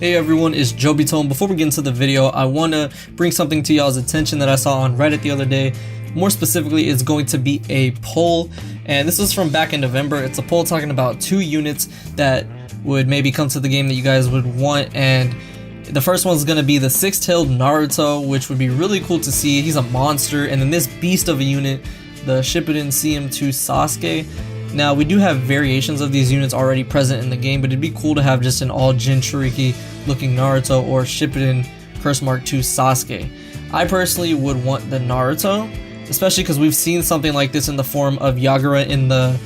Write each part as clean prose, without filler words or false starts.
Hey everyone, it's Jobito. Before we get into the video, I want to bring something to y'all's attention that I saw on Reddit the other day. More specifically, it's going to be a poll, and this was from back in November. It's a poll talking about 2 units that would maybe come to the game that you guys would want, and the first one's going to be the 6-tailed Naruto, which would be really cool to see. He's a monster. And then this beast of a unit, the Shippuden CM2 Sasuke. Now, we do have variations of these units already present in the game, but it'd be cool to have just an all Jinchuriki looking Naruto or Shippuden Curse Mark II Sasuke. I personally would want the Naruto, especially because we've seen something like this in the form of Yagura in the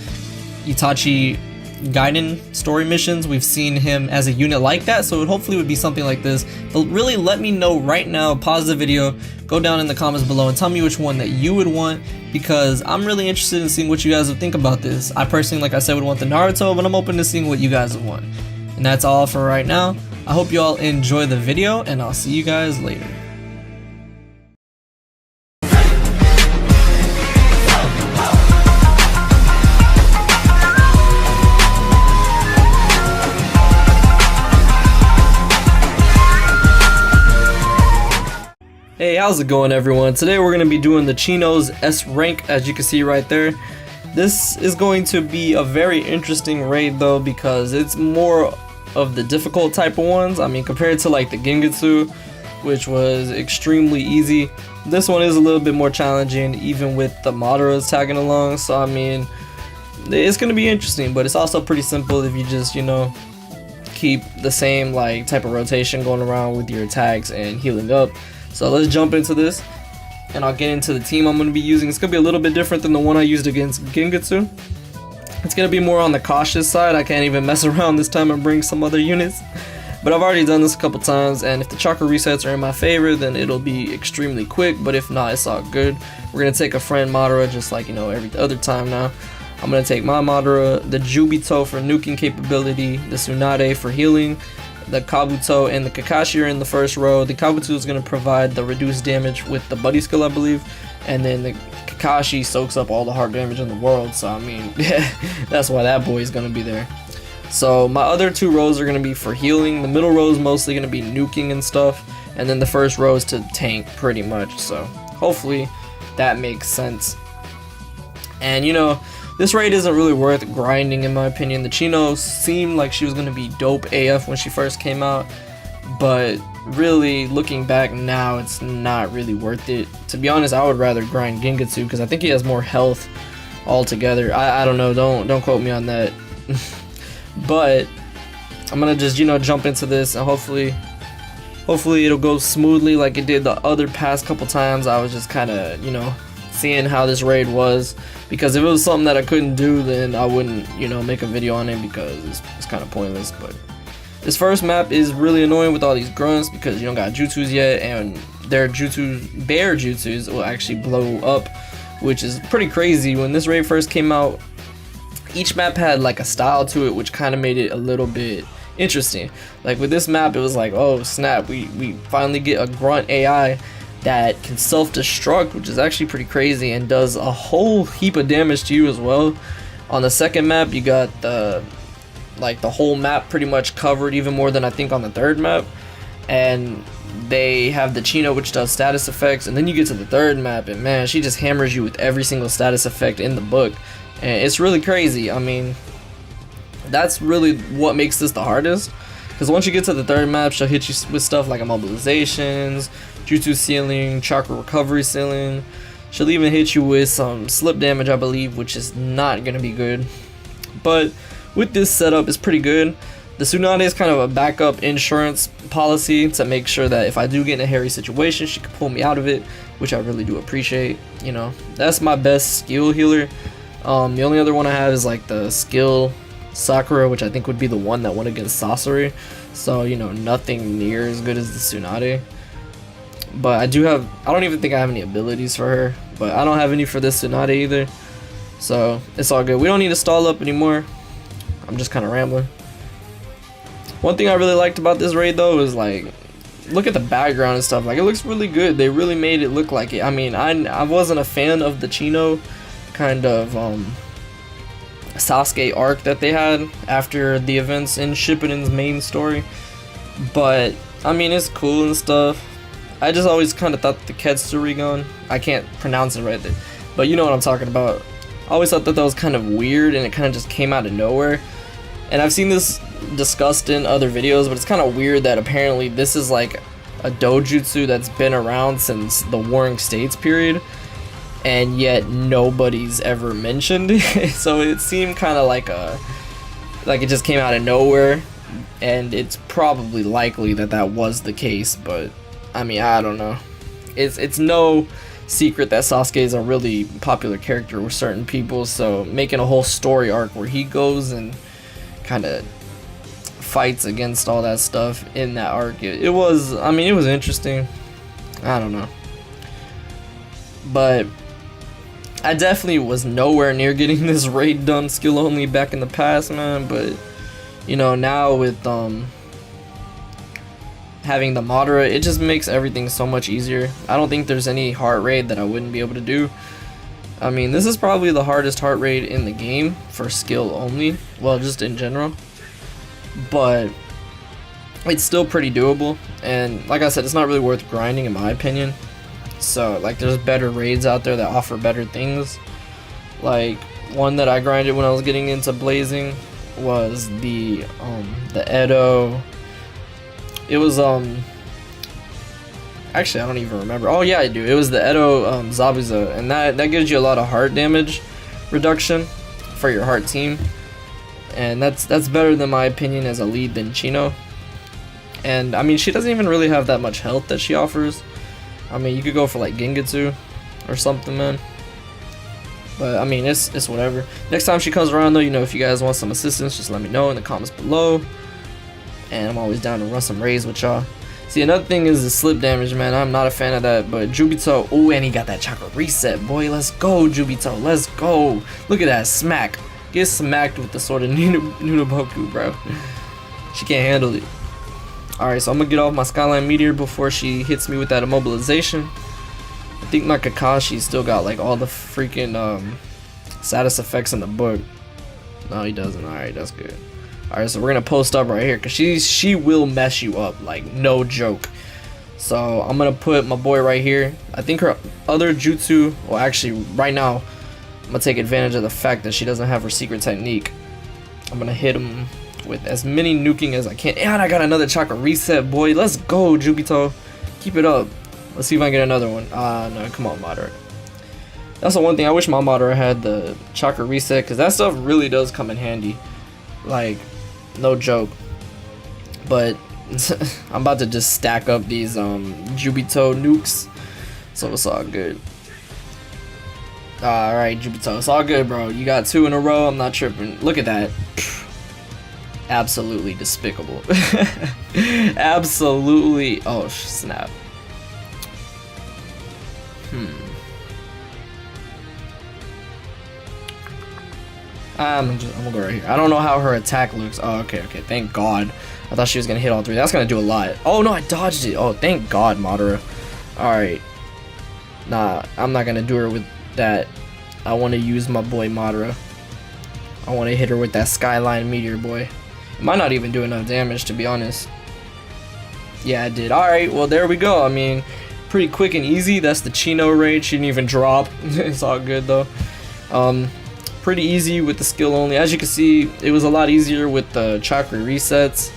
Itachi Gaiden story missions. We've seen him as a unit like that, so it hopefully would be something like this. But really, let me know right now. Pause the video, go down in the comments below and tell me which one that you would want, because I'm really interested in seeing what you guys would think about this. I personally, like I said, would want the Naruto, but I'm open to seeing what you guys would want. And that's all for right now. I hope you all enjoy the video, and I'll see you guys later. Hey, how's it going everyone? Today we're going to be doing the Chino's S rank, as you can see right there. This is going to be a very interesting raid though, because it's more of the difficult type of ones. I mean, compared to like the Gengetsu, which was extremely easy, this one is a little bit more challenging, even with the Madaras tagging along. So I mean, it's going to be interesting, but it's also pretty simple if you just, you know, keep the same like type of rotation going around with your attacks and healing up. So let's jump into this, and I'll get into the team I'm going to be using. It's going to be a little bit different than the one I used against Gengetsu. It's going to be more on the cautious side. I can't even mess around this time and bring some other units. But I've already done this a couple times, and if the chakra resets are in my favor, then it'll be extremely quick. But if not, it's all good. We're going to take a friend Madara just like, you know, every other time now. I'm going to take my Madara, the Jubito for nuking capability, the Tsunade for healing, the Kabuto and the Kakashi are in the first row. The Kabuto is going to provide the reduced damage with the buddy skill, I believe, and then the Kakashi soaks up all the hard damage in the world. So I mean, that's why that boy is going to be there. So my other 2 rows are going to be for healing. The middle row is mostly going to be nuking and stuff, and then the first row is to tank pretty much. So hopefully that makes sense. And you know, this raid isn't really worth grinding in my opinion. The Chino seemed like she was going to be dope AF when she first came out, but really looking back now, it's not really worth it. To be honest, I would rather grind Gengetsu because I think he has more health altogether. I don't know, don't quote me on that. But I'm going to just, you know, jump into this, and hopefully it'll go smoothly like it did the other past couple times. I was just kind of, you know, seeing how this raid was, because if it was something that I couldn't do, then I wouldn't, you know, make a video on it, because it's kind of pointless. But this first map is really annoying with all these grunts, because you don't got jutsus yet, and their bear jutsus will actually blow up, which is pretty crazy. When this raid first came out, each map had like a style to it, which kind of made it a little bit interesting. Like with this map, it was like, oh snap, we finally get a grunt AI that can self-destruct, which is actually pretty crazy and does a whole heap of damage to you as well. On the second map, you got the whole map pretty much covered, even more than I think on the third map. And they have the Chino, which does status effects, and then you get to the third map, and man, she just hammers you with every single status effect in the book, and it's really crazy. I mean, that's really what makes this the hardest, because once you get to the third map, she'll hit you with stuff like immobilizations, jutsu ceiling, chakra recovery ceiling. She'll even hit you with some slip damage, I believe, which is not going to be good. But with this setup, it's pretty good. The Tsunade is kind of a backup insurance policy to make sure that if I do get in a hairy situation, she can pull me out of it, which I really do appreciate. You know, that's my best skill healer. The only other one I have is like the skill Sakura, which I think would be the one that went against Sasori. So, you know, nothing near as good as the Tsunade. But I don't even think I have any abilities for her, but I don't have any for this Tsunade either. So it's all good. We don't need to stall up anymore. I'm just kind of rambling. One thing I really liked about this raid though is like, look at the background and stuff. Like, it looks really good. They really made it look like it. I mean, I wasn't a fan of the Chino kind of Sasuke arc that they had after the events in Shippuden's main story. But I mean, it's cool and stuff. I just always kind of thought the Ketsurigon, I can't pronounce it right there, but you know what I'm talking about. I always thought that was kind of weird, and it kind of just came out of nowhere. And I've seen this discussed in other videos, but it's kind of weird that apparently this is like a dojutsu that's been around since the Warring States period, and yet nobody's ever mentioned it. So it seemed kind of like it just came out of nowhere, and it's probably likely that that was the case. But I mean, I don't know. It's no secret that Sasuke is a really popular character with certain people, so making a whole story arc where he goes and kind of fights against all that stuff in that arc, it was interesting. I don't know, but I definitely was nowhere near getting this raid done skill only back in the past, man. But you know, now with having the Madara, it just makes everything so much easier. I don't think there's any heart raid that I wouldn't be able to do. I mean, this is probably the hardest heart raid in the game for skill only, well, just in general, but it's still pretty doable. And like I said, it's not really worth grinding in my opinion. So like, there's better raids out there that offer better things. Like one that I grinded when I was getting into blazing was the Edo. It was actually, I don't even remember. Oh yeah, I do. It was the Edo Zabuza, and that gives you a lot of heart damage reduction for your heart team, and that's better than my opinion as a lead than Chino. And I mean, she doesn't even really have that much health that she offers. I mean, you could go for like Gengetsu or something, man. But I mean, it's whatever. Next time she comes around though, you know, if you guys want some assistance, just let me know in the comments below. And I'm always down to run some raids with y'all. See, another thing is the slip damage, man. I'm not a fan of that, but Jubito, oh, and he got that chakra reset, boy. Let's go, Jubito, let's go. Look at that smack. Get smacked with the sword of Nunaboku, bro. She can't handle it. Alright, so I'm gonna get off my Skyline Meteor before she hits me with that immobilization. I think my Kakashi still got like all the freaking status effects in the book. No, he doesn't. Alright, that's good. Alright, so we're gonna post up right here, because she will mess you up, like no joke. So I'm gonna put my boy right here. I think her other jutsu, well actually right now I'm gonna take advantage of the fact that she doesn't have her secret technique. I'm gonna hit him with as many nuking as I can. And I got another chakra reset, boy. Let's go, Jubito. Keep it up. Let's see if I can get another one. No, come on, Madara. That's the one thing I wish my Madara had, the chakra reset, because that stuff really does come in handy. Like, no joke. But I'm about to just stack up these Jubito nukes, so it's all good. Alright, Jubito, it's all good, bro. You got 2 in a row. I'm not tripping. Look at that. Absolutely despicable. Absolutely. Oh snap. I'm gonna go right here. I don't know how her attack looks. Oh, okay. Thank God. I thought she was gonna hit all 3. That's gonna do a lot. Oh no, I dodged it. Oh, thank God, Madara. Alright. Nah, I'm not gonna do her with that. I want to use my boy Madara. I want to hit her with that Skyline Meteor, boy. It might not even do enough damage, to be honest. Yeah, it did. Alright, well, there we go. I mean, pretty quick and easy. That's the Chino raid. She didn't even drop. It's all good, though. Pretty easy with the skill only. As you can see, it was a lot easier with the chakra resets.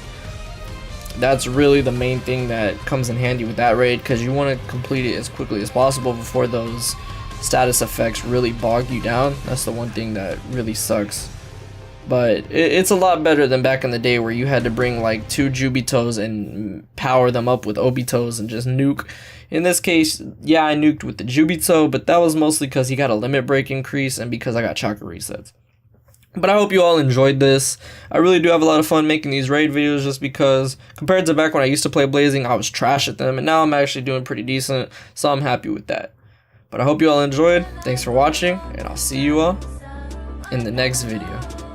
That's really the main thing that comes in handy with that raid, because you want to complete it as quickly as possible before those status effects really bog you down. That's the one thing that really sucks. But it's a lot better than back in the day where you had to bring like 2 Jubitos and power them up with Obitos and just nuke. In this case, yeah, I nuked with the Jubito, but that was mostly because he got a limit break increase and because I got chakra resets. But I hope you all enjoyed this. I really do have a lot of fun making these raid videos, just because compared to back when I used to play Blazing, I was trash at them, and now I'm actually doing pretty decent, so I'm happy with that. But I hope you all enjoyed. Thanks for watching, and I'll see you all in the next video.